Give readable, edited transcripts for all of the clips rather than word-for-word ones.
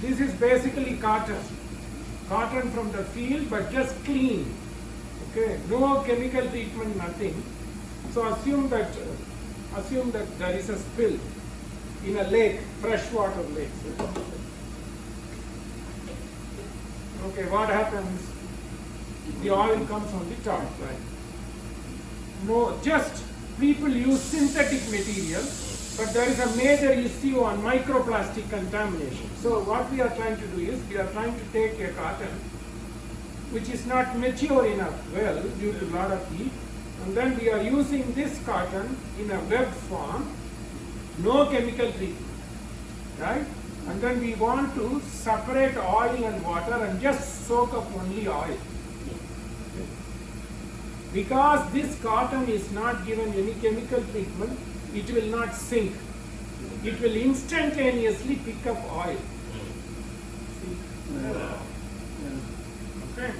This is basically cotton. Cotton from the field, but just clean. Okay, no chemical treatment, nothing. So assume that there is a spill in a lake, freshwater lake. Okay, what happens? The oil comes on the top, right? No, just people use synthetic material, but there is a major issue on microplastic contamination. So what we are trying to do is, we are trying to take a cotton which is not mature enough well due to a lot of heat, and then we are using this cotton in a web form, no chemical treatment, right? And then we want to separate oil and water and just soak up only oil. Because this cotton is not given any chemical treatment, it will not sink. It will instantaneously pick up oil. Okay.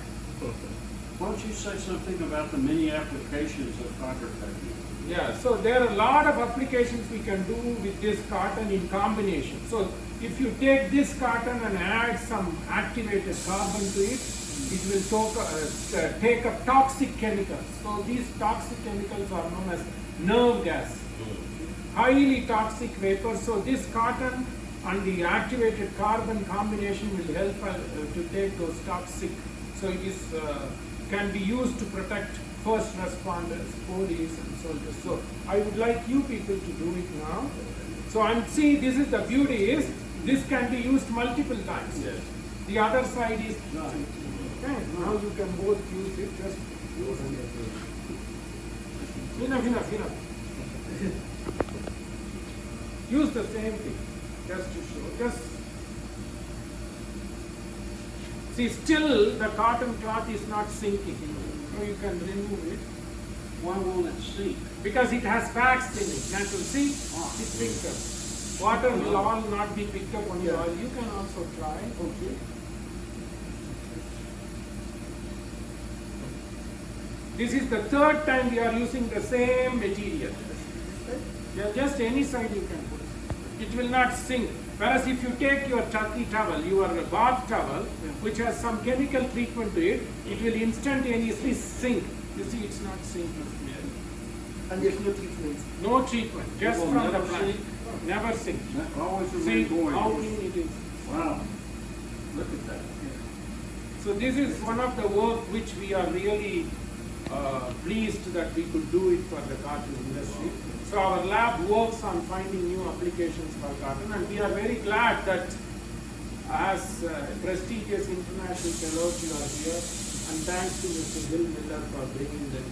Why don't you say something about the many applications of fiber technique? Yeah, so there are a lot of applications we can do with this cotton in combination. So if you take this cotton and add some activated carbon to it, it will take up toxic chemicals. So these toxic chemicals are known as nerve gas, highly toxic vapors. So this cotton and the activated carbon combination will help to take those toxic. So it is can be used to protect first responders, police, and soldiers. So I would like you people to do it now. So see, this is the beauty is this can be used multiple times. Yes. The other side is okay. Now you can both use it. Just use it. Enough. Use the same thing just to show. Just see, still the cotton cloth is not sinking. So you can remove it. Why won't it sink? Because it has fats in it. Natural. See, it's picked up. Water will all not be picked up on your oil. You can also try. Okay. This is the third time we are using the same material. Yeah, just any side you can put. It will not sink. Whereas if you take your turkey towel, your bath towel, which has some chemical treatment to it, it will instantaneously sink. You see, it's not sinking. And there's no treatment. No treatment, just from the plant. Never sink. Always See remain how going. clean it is. Wow. Look at that. So this is one of the work which we are really pleased that we could do it for the cotton industry. So our lab works on finding new applications for cotton, and we are very glad that as prestigious international fellows you are here, and thanks to Mr. Bill Miller for bringing the